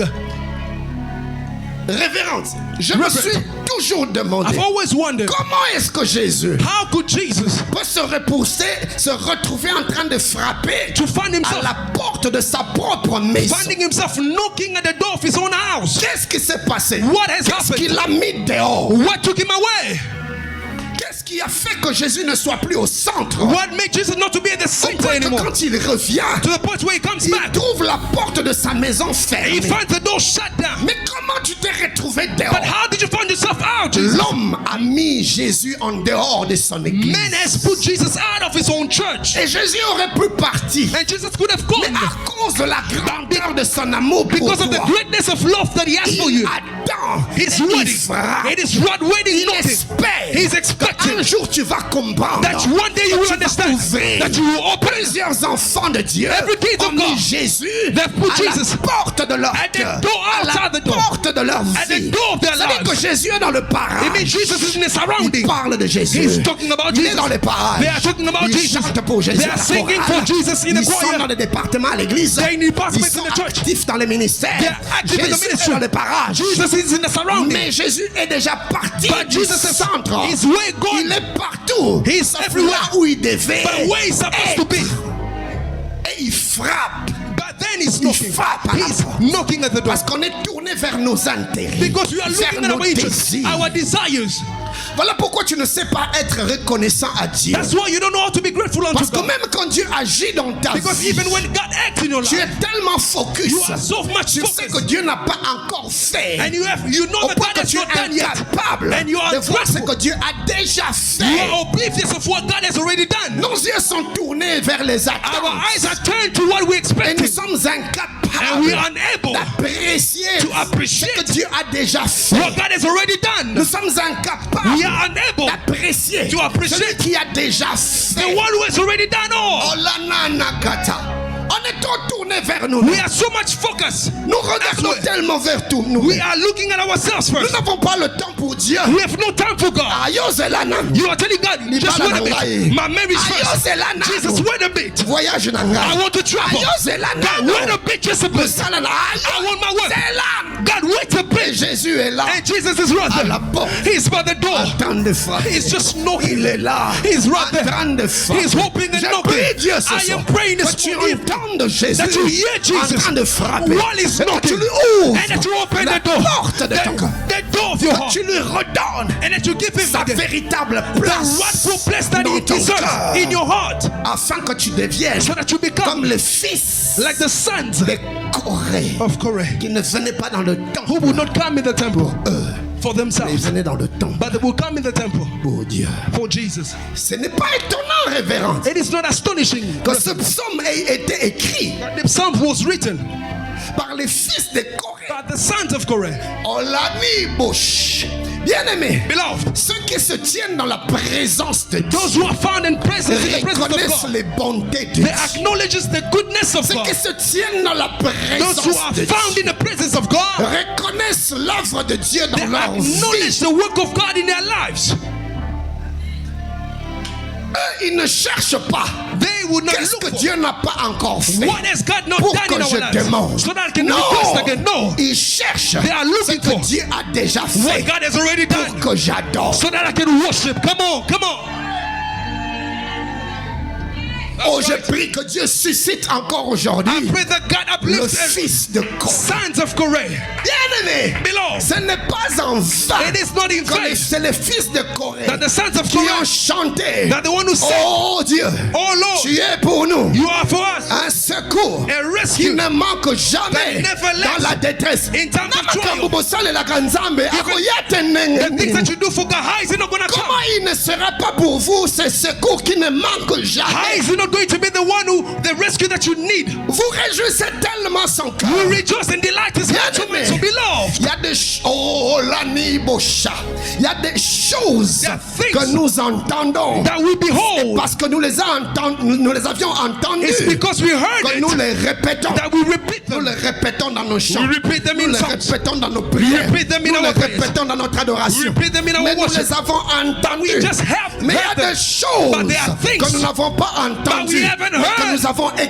Révérence, je me suis toujours demandé I've always wondered, comment est-ce que Jésus how could Jesus peut se retrouver en train de frapper to find à himself la porte de sa propre maison. finding himself knocking at the door of his own house? Qu'est-ce qui s'est passé? What has Qu'est-ce qui happened? l'a mis dehors? What took him away? Qu'est-ce qui a fait que Jésus ne soit plus au centre? What made Jesus not to be at the Au center point que anymore? quand il revient, To the point where he comes il back, trouve la porte de sa maison he fermée. finds the door shut down. Mais comment tu t'es retrouvé But dehors? how did you find yourself out, Jesus? L'homme a mis Jésus en dehors de son église. Man has put Jesus out of his own church. Et Jésus aurait pu partir. And Jesus could have Mais gone à cause de la grandeur de son amour pour because of the toi, greatness of love that he has for il you. attend. He's Et il waiting. frappe. It is right waiting, Il knocking. espère He's qu'un expecting jour tu vas comprendre. that one day you will Tu vas understand ouvrir. that you will open. Plusieurs enfants de Dieu Every kid of ont mis God, Jésus they've put à Jesus la porte de leur at the cœur, door, à la outside the door, porte de leur at the vie. door of their C'est-à-dire que lives. Jésus est dans le It means paradis. Jesus is in the Il surrounding. parle de Jésus. He's talking about Il est Jesus. dans les parages. They are talking about Ils Jesus. chantent pour Jésus. They à are la singing chorale. for Jesus in the Ils sont choir. dans les départements à l'église. They're in the departments Ils sont in the church. actifs dans les ministères. They are active in the Jésus est ministry. dans les parages. Jesus is in the surrounding. Mais Jésus est déjà parti But du Jesus is centre. He's way gone. Il est partout. He's Sauf everywhere. là où il devait But where he's supposed to be. Et il frappe. But then he's knocking. frappe à la He's porte. knocking at the door. Parce qu'on est tourné vers nos intérêts. Because we are vers looking at nos our interests, désirs. our desires. Voilà pourquoi tu ne sais pas être reconnaissant à Dieu. That's why you don't know how to be grateful unto Parce que God. même quand Dieu agit dans ta Because vie, even when God acts in your tu life, es tellement focus. you are so much Tu sais que focused. Dieu n'a pas encore fait. And you know Au that point God que has tu es not done yet. incapable And you are de voir ce ungrateful. que Dieu a déjà You fait. are oblivious of what God has already done. Nos yeux sont tournés vers les Our attentes. eyes are turned to what we Et expect. nous sommes And we are incapables unable d'apprécier to appreciate ce que Dieu a déjà fait. what God has already Nous done. sommes We incapables are unable d'apprécier to appreciate celui qui a déjà the fait. one who has already done all. Olananakata. On est trop tourné vers nous. We are so much focused. Nous regardons That's why tellement vers tout nous. we are looking at ourselves Nous first. n'avons pas le temps pour Dieu. We have no time for God. Ayozelana. You are telling God, just wait a bit. My marriage first. Ayozelana. Jesus, wait a bit. Voyage I nanga. want to travel. Ayozelana. God, wait a bit, just a bit. Salana. I want my work. Ayozelana. God, wait a Et bit. Jésus est là. And Jesus is right À la there. porte. He's by the door. En train de frapper. He's just knocking. Il est là. He's right En there. train de frapper. He's hoping and Je knocking. prie Dieu ce I soir am praying que this tu morning entendes Jésus that you hear Jesus en train de frapper. while he's Et que knocking. tu lui ouvres And that you open la the door. porte de ton cœur. The door of your Que heart. tu lui redonnes And that you give him sa the véritable the place rightful place that dans he ton deserves cœur. in your heart. Afin que tu deviennes So that you comme become le fils like the sons de Corée of Corey qui ne venait pas dans le temple who will not come in the temple for mais themselves, venait dans le temple but they will come in the temple pour Dieu. for Jesus. Ce n'est pas étonnant, révérend, It is not astonishing que ce psaume ait été écrit that the psalm was written par les fils de Corée. by the sons of Corey. Olani Bush. Bien-aimés, Beloved, ceux qui se tiennent dans la présence de Dieu those who are found in the presence of reconnaissent God, les bontés de they Dieu. acknowledges the goodness of Ceux God. qui se tiennent dans la Those who présence are de found Dieu in the presence of God, reconnaissent l'œuvre de Dieu they dans leur acknowledge vie. the work of God in their lives. Eux, ils ne cherchent pas. They will not Qu'est-ce look que for Dieu n'a pas encore fait what has God not pour done que in our je lives, demande? so that I can Non, request again. No, ils cherchent They are ce looking que for Dieu a déjà what fait God has already pour done, que j'adore. so that I can worship. Come on, come on. Oh, je prie que Dieu suscite encore aujourd'hui I pray that God le uplifts fils de Corée. sons of Corée. Bien-aimé, Beloved, ce n'est pas en vain it is not in que vain c'est les fils de Corée that the sons of qui ont Corée, chanté. that the one who said, Oh Dieu, oh Lord, tu es pour nous you are for us un secours a qui rescue. ne manque jamais that never lacks dans la détresse. in times of trial. Namakambo bosalelaka Nzambe, akoyate The things that nenge. you do for God, how is it not going to Comment come? il ne sera pas pour vous ce secours qui ne manque How jamais? is it not going to be the one who, the rescue that you need? Vous réjouissez tellement son cœur. You rejoice and delight His heart so much, so beloved. Il y a des oh lani bosha. Il y a des choses There are things que nous entendons that we behold. parce que nous les avions entendues. It's because we heard Que it nous les répétons. that we repeat Nous them. les répétons dans nos chants. We repeat them Nous in les songs. répétons dans nos prières. repeat them in Nous our les prayers. répétons dans notre adoration. We repeat them in our Mais nous worship. les avons entendus. We just have Mais il y a heard them. des choses But there are things que nous n'avons pas entendues, haven't mais que heard. nous avons But we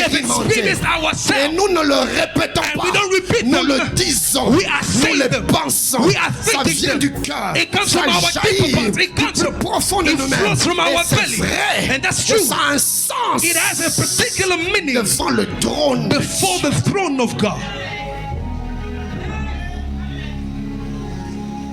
have expérimentées. experienced Et ourselves. nous ne le répétons And pas. we don't repeat Nous them. le disons. We are Nous saying le them. pensons. We are Ça thinking vient them. du cœur. It comes Ça from our jaillit deeper parts. It du comes plus profond de it nous-mêmes. flows from our Et c'est belly. vrai. And that's Et true. ça a un sens It has a particular meaning devant le trône de before the throne of God.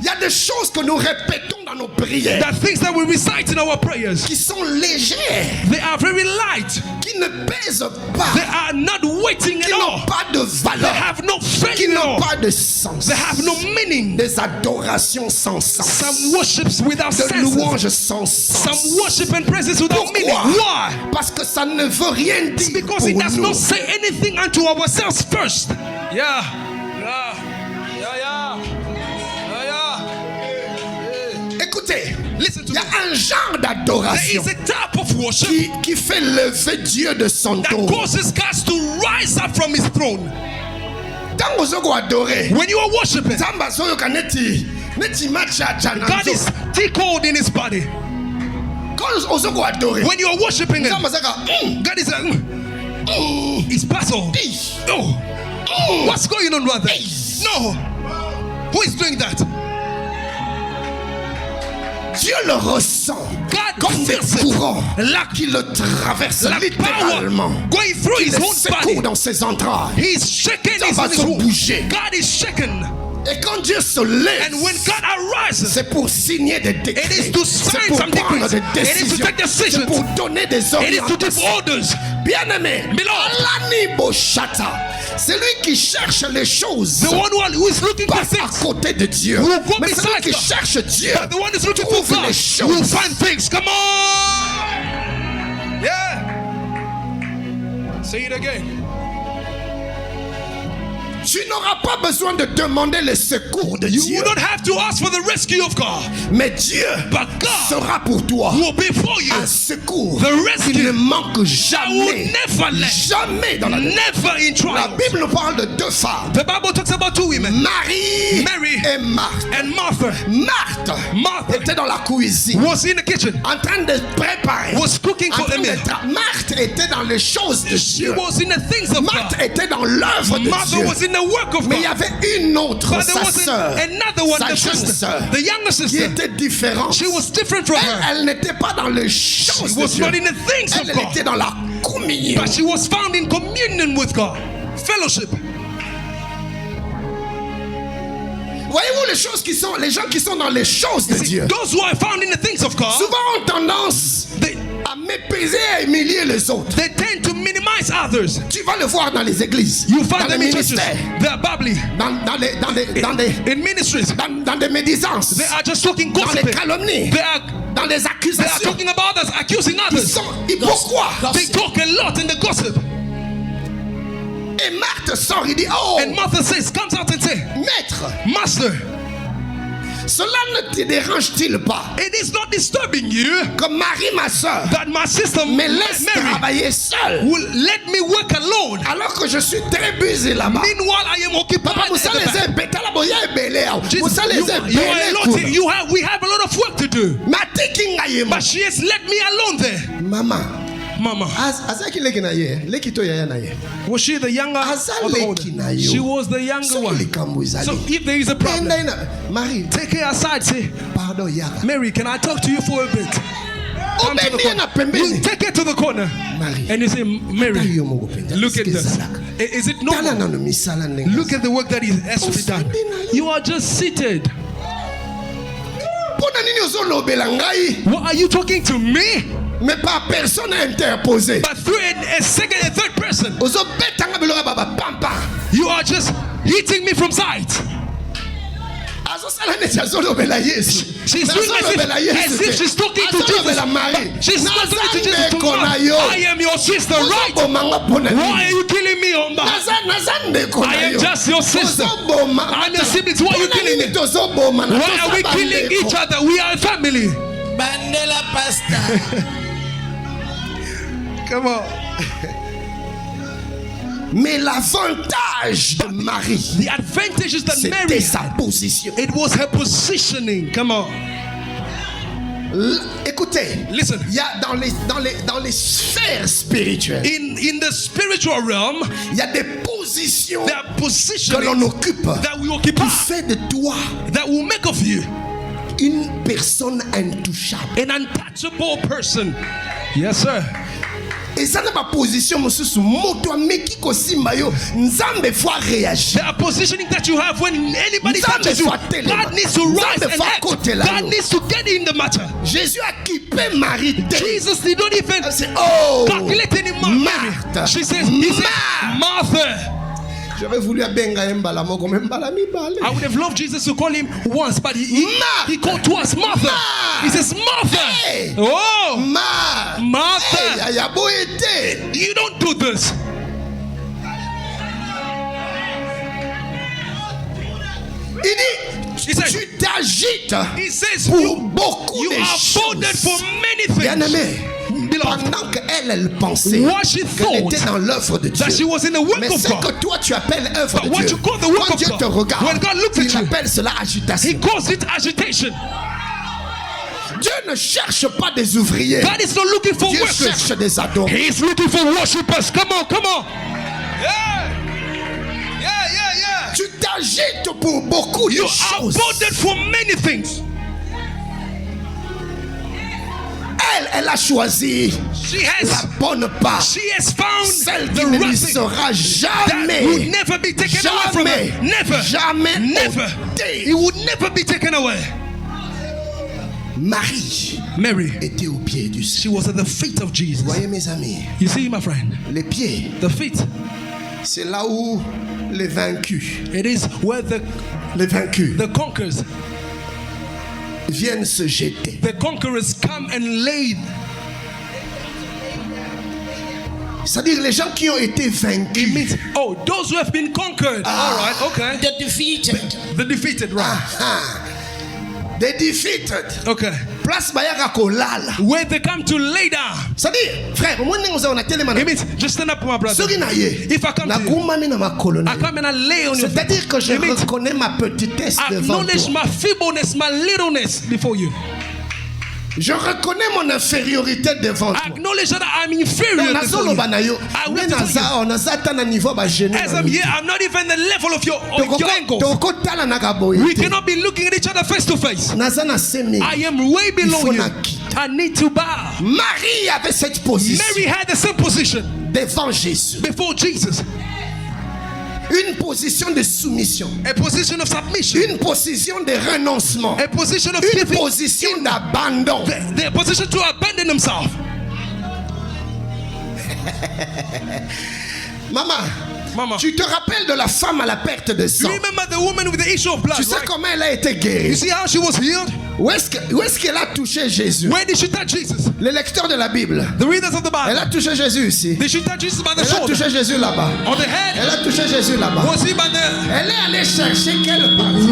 Il y a des choses que nous répétons dans nos prières The things that we recite in our prayers, qui sont légères, they are very light. qui ne pèsent They pas, are not weighting qui at n'ont all. pas de They valeur, have no qui value at n'ont all. pas de sens. They have no meaning. Des adorations sans sens, Some worships without de sense. louanges sans Some sens. worship and praises without meaning. Pourquoi? Why? Parce que ça ne veut rien dire Because pour it does nous. not say anything unto ourselves first. Yeah. Yeah. Yeah. Yeah. Écoutez, Listen to il y a me. un genre There d'adoration is a type of worship qui fait lever Dieu de son that trône. causes God to rise up from His throne. Tant que vous adorez, When you are worshiping, Zamba soyoka neti matcha God chananzo. is cold in His body. Quand vous adorez, When you are worshiping Him, Zamba saka, God is He's puzzled. Oh, what's going on right there? No. Who is doing that? Dieu le ressent God comme des feels it. courants Like qui le traversent power littéralement. going through Il his est own secoue body. dans ses entrailles. He's shaken. Ça He's va on his se own. bouger. God is shaken. Et quand Dieu se lève, And when God arises, c'est pour signer des décrets. It is to sign C'est pour some prendre decrees. des It is to décisions. take decisions. C'est pour donner des it is to give orientations. orders. Bien-aimé, Beloved. Alani Boshata, c'est lui qui cherche les choses. The one who is looking for Pas à things. côté de Dieu. Who go Mais c'est lui beside qui God. cherche Dieu. But the one who's looking for Trouve God les choses. will find things. Come on. Yeah. Say it again. Tu n'auras pas besoin de demander le secours de You Dieu. will not have to ask for the rescue of God. Mais Dieu But God sera pour toi will be for you. un secours The qui ne rescue manque will jamais. never let. Jamais dans la vie. Never in La trial. Bible nous parle de deux femmes. The Bible talks about two women, Marie Mary et Marthe. and Martha. Marthe Martha était dans la cuisine was in the kitchen, en train de préparer. was cooking En for a train meal. Marthe était dans les choses de She Dieu. was in the things of Marthe God. était dans l'œuvre de Martha Dieu. was in the work of Mais il y God. avait une autre, But there sa was sœur, another one, sa the jeune sister, sœur, the younger qui sister. était différente. She was different from her. Elle n'était pas dans les She choses de was Dieu. not in the things of Elle God, était dans la communion. but she was found in communion with God, fellowship. Voyez-vous les gens qui sont dans les choses de See, Dieu, those who are found in the things of God, souvent ont tendance they à mépriser et à humilier les autres. they tend to minimize others. Tu vas le voir dans les églises, You dans find les them in churches. ministères, They are bubbly. dans In ministries, des médisances, they are just talking dans les gossiping. calomnies, They dans les are accusations. talking about others, accusing others. Pourquoi? They talk a lot in the gossip. Et Marthe sort, il dit, oh, And Martha says, comes out and says, maître, Master, cela ne te dérange-t-il pas it is not disturbing you que Marie, ma soeur, that my sister me laisse Mary travailler seule will let me work alone? alors que je suis très busy là-bas? Meanwhile, I am occupied Papa, at the back. Jesus, we have a lot of work to do. But she has let me alone there. Mama, Mama, was she the younger or the older? She was the younger one. So if there is a problem, Marie, take her aside, say, pardon, Yara. Mary, can I talk to you for a bit? come to the corner. You take it to the corner. Marie. And you say, Mary, look at this. Is it normal? Look at the work that has to be done. You are just seated. What are you talking to me? Mais pas personne interposé. But through a second and third person. You are just hitting me from sides. She's doing as if she's talking to Jesus. She's not talking to Jesus. I am your sister, right? Why are you killing me, Omba? I am just your sister. I'm your siblings. Why are you killing me? Why are we killing each other? We are a family. Bandela pasta. Come on. Mais l'avantage de Marie, the advantages that Mary c'était sa position. It was her positioning. Come on. Écoutez, listen. Il y a dans les sphères spirituelles. In the spiritual realm, il y a des positions que l'on occupe. That we occupy. Qui fait de toi. That will make of you. Une personne intouchable. An untouchable person. Yes, sir. Et ça n'est pas position monsieur moto meki kosimba yo nzambe faut réagir. The positioning that you have when anybody touches you, God needs to rise and act. God needs to get in the matter. Jésus a quitté Marie. Jesus did not even calculate any Martha. She says, Martha. J'aurais voulu abenga mbala moko mbala mibale. I would have loved Jesus to call him once, but he called twice Martha. He says Martha. Hey. Oh, Martha. Hey, you don't do this. Il dit, he said, tu t'agites. He says, pour beaucoup de choses. You are bounded for many things. Bien-aimé. Pendant qu'elle pensait qu'elle était dans l'œuvre de Dieu. Mais ce que toi tu appelles œuvre de Dieu, quand Dieu te regarde, il appelle cela agitation. He calls it agitation. Dieu ne cherche pas des ouvriers. God is not looking for Dieu workers. Cherche des adorateurs. He is looking for worshippers. Come on, come on. Yeah. Tu t'agites pour beaucoup de choses. You are bounded for many things. Elle a choisi la bonne part. She has found celle qui ne lui sera jamais. Would never be taken away from her. Never. Jamais. It would never be taken away. Mary était au pied du Seigneur. She was at the feet of Jesus. Voyez mes amis. You see, my friend. Les pieds. The feet. C'est là où les vaincus. It is where les vaincus. The conquerors viennent se jeter. The conquerors come and lay. C'est-à-dire les gens qui ont été vaincus. It means, those who have been conquered. All right, okay. The defeated. The defeated, right? The defeated. Okay. Place bayaka kolala. Where they come to lay down. C'est-à-dire, frère, moi on a tellement. It means just stand up, my brother. If I come to you, I come and I lay on you. C'est-à-dire que je reconnais ma petitesse devant toi. Acknowledge my feebleness, my littleness before you. Je reconnais mon infériorité devant toi. Acknowledge that I'm inferior before you. As I'm here, I'm not even the level of your ankles. We cannot be looking at each other face to face. I am way below you. I need to bow. Marie avait cette position. Mary had the same position devant Jésus. Before Jesus. Une position de soumission. A position of submission. Une position de renoncement. A position of une position d'abandon. The position to abandon himself. Maman, tu te rappelles de la femme à la perte de sang? You remember the woman with the issue of blood? Tu sais comment elle a été guérie? You see how she was healed? Où est-ce qu'elle a touché Jésus? Where did she touch Jesus? Les lecteurs de la Bible. The readers of the Bible. Elle a touché Jésus ici. Did she touch Jesus by the shoulder? Elle a touché Jésus là-bas. On the head. Elle a touché Jésus là-bas. Was he by the... Elle est allée chercher quelle partie?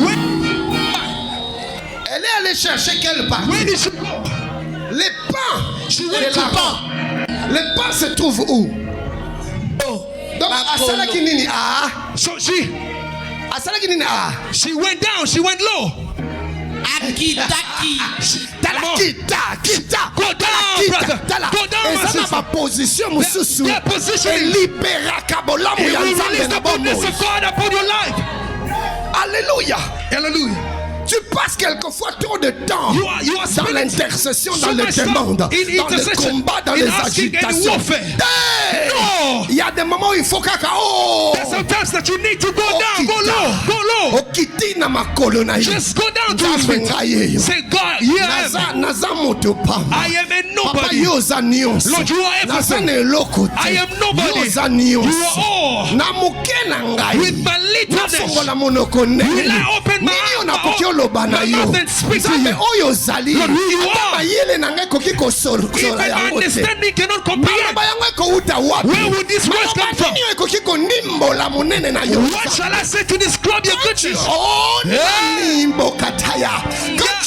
Elle est allée chercher quelle partie? Where did she go? Les pains. She went to les pains se trouvent où? Donc, so she went down, she went low. Go down, brother. Go down, my sister. Their positioning. It will release the goodness of God upon your life. Alléluia. Hallelujah. Tu passes quelquefois trop de temps dans l'intercession, dans les demandes, dans le combat, dans les agitations. Il y a des moments où il faut sometimes that you need to go down, go low. Just go down to his feet. Say, God, here I am. I am a nobody. Lord, you are everything. I am nobody. You are all. With my littleness, will I open my mouth and speak to you? Lord, who you are. Even my understanding cannot comprehend. Where would this words come from? What shall I say to describe your goodness?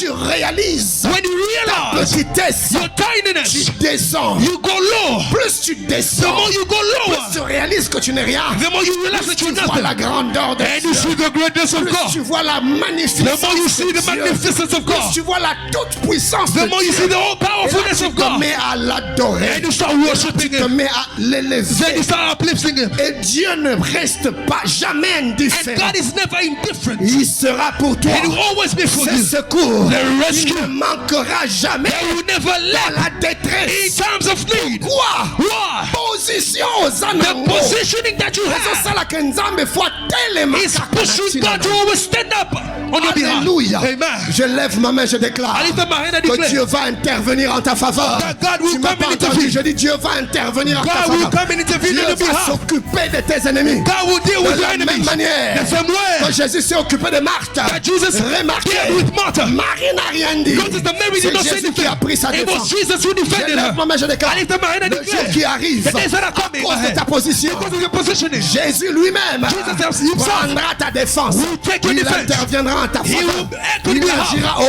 When you realize your tinyness, you go low. Plus tu descends, the more you go lower, plus tu réalises que tu n'es rien. The more you realize that you're nothing. Tu vois la grandeur de Dieu. And you see the greatness of God. Tu vois la magnificence. The more you see the magnificence of God. Tu vois la toute puissance de Dieu. The more you see the whole powerfulness of God. Tu te mets à l'adorer. And you start worshiping Him. Tu te mets à l'élever. Then you start uplifting Him. Et Dieu ne reste pas jamais indifférent. And God is never indifferent. Il sera pour toi. He will always be for you. Ce secours. The rescue. Il ne manquera jamais. He will never let. Dans la détresse. In times of need. Quoi? Why? Position aux The positioning that you have is pushing God to always stand up on your behalf. Alléluia. Amen. Je lève ma main, je déclare que Dieu va intervenir en ta faveur. Tu m'as pas entendu, je dis Dieu va intervenir en ta faveur. Dieu va s'occuper de tes ennemis. De la même manière que Jésus s'est occupé de Marthe. Remarquez, Marie n'a rien dit. C'est Jésus qui a pris sa défense. Je lève ma main, je déclare le jour qui arrive à cause de ta position. Jésus lui-même prendra ta défense. Il interviendra en ta faveur. Il agira. Oh,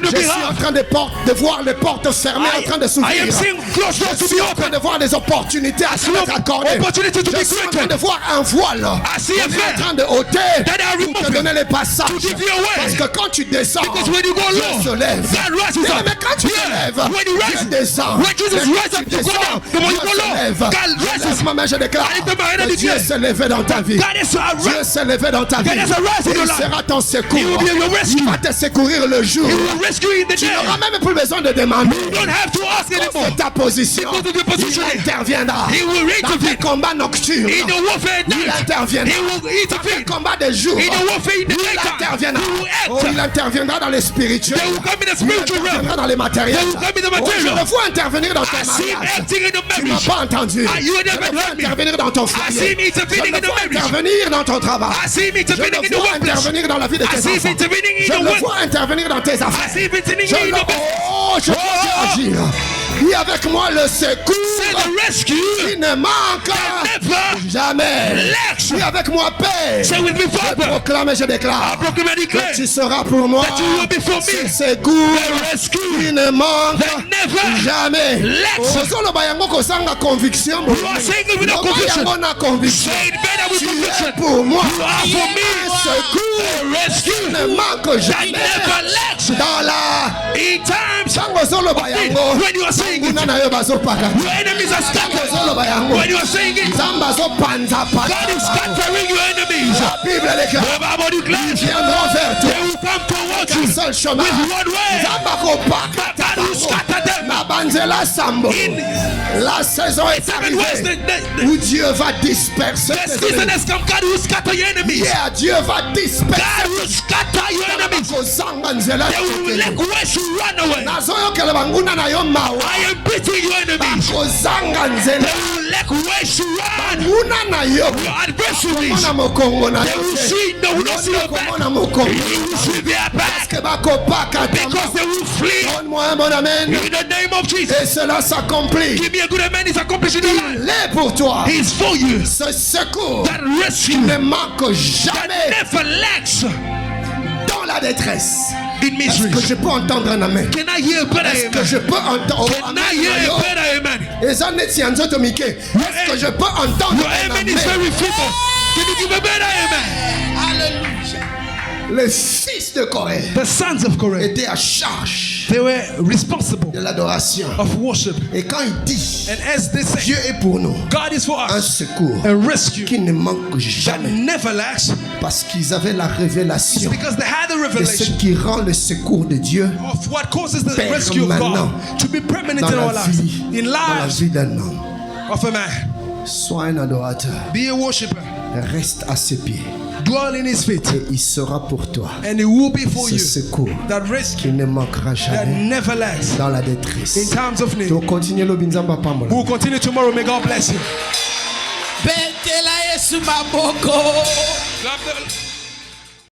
je suis en train de voir les portes fermées en train de s'ouvrir. Je suis en train de voir des opportunités à se mettre accordées. Je suis en train de voir un voile. Je suis en train de ôter pour te donner les passages. Parce que quand tu descends, Dieu se lève. Mais quand tu te lèves, Dieu descend. Dieu se lève. Maman, je déclare que Dieu s'est levé dans ta vie. Dieu s'est levé dans ta vie. Il sera ton secours. Il va te secourir le jour. Tu n'auras même plus besoin de demander. C'est ta position. Il interviendra. Dans tes combats nocturnes, il interviendra. Dans tes combats de jour, il interviendra. Oh, il interviendra dans les spirituels. Il interviendra dans les matériels. Oh, je le vois intervenir dans ton mariage. Tu ne m'as pas entendu. Je le vois intervenir dans ton foyer. Je le vois intervenir dans ton travail. Je le vois intervenir dans la vie de tes enfants. Je le vois intervenir dans tes affaires. Je vois agir. Dis avec moi le secours qui ne manque jamais. Dis avec moi paix. Je proclame et je déclare que tu seras pour moi ce secours qui ne manque jamais. Ozolo bayango kosanga conviction. Bayango na conviction. Tu es pour moi un secours qui ne manque jamais. Dans la Ozolo bayango. Your enemies are scattered. When you are saying it, God is scattering your enemies. The Bible declares they will come towards you with one way. God will scatter them. La saison est arrivée où Dieu va disperser tes ennemis. God will scatter your enemies. Yeah, Dieu va disperser. God will scatter your enemies. They will let ways run away. I am beating your enemies. They will let ways run. Your adversaries. They will see, they will not see your back. They will see their back. Because they will flee. In the name of Jesus. Et cela s'accomplit. Give me a good amen. It's accomplished in your life. Il est pour toi. He is for you. Ce secours that rescue ne manque jamais. That never lacks. Dans la détresse. Est-ce que je peux entendre un amen? Can I hear a better amen? Est-ce que je peux entendre Can I hear a better amen? Est-ce que je peux entendre your amen is very feeble. Can you give a better amen? Hallelujah. Les fils de Corée, the sons of Corée, étaient à charge they were responsible de l'adoration of worship. Et quand il dit and as they say, Dieu est pour nous, God is for us, un secours a rescue qui ne manque jamais. That never lacks. Parce qu'ils avaient la révélation because they had the de ce revelation qui rend le secours de Dieu of what causes the rescue of permanent God to be permanent dans in our la lives, vie, in dans la lives vie d'un homme. of a man. Sois un adorateur. Be a worshipper. Reste à ses pieds. Dwell in his feet. Et il sera pour toi And it will be for ce you. secours That qui rescue ne manquera that jamais never lacks dans la in détresse. times of need. Donc continuez le binzamba pambola. We will continue tomorrow. May God bless you. Betela Yesu maboko. Clap the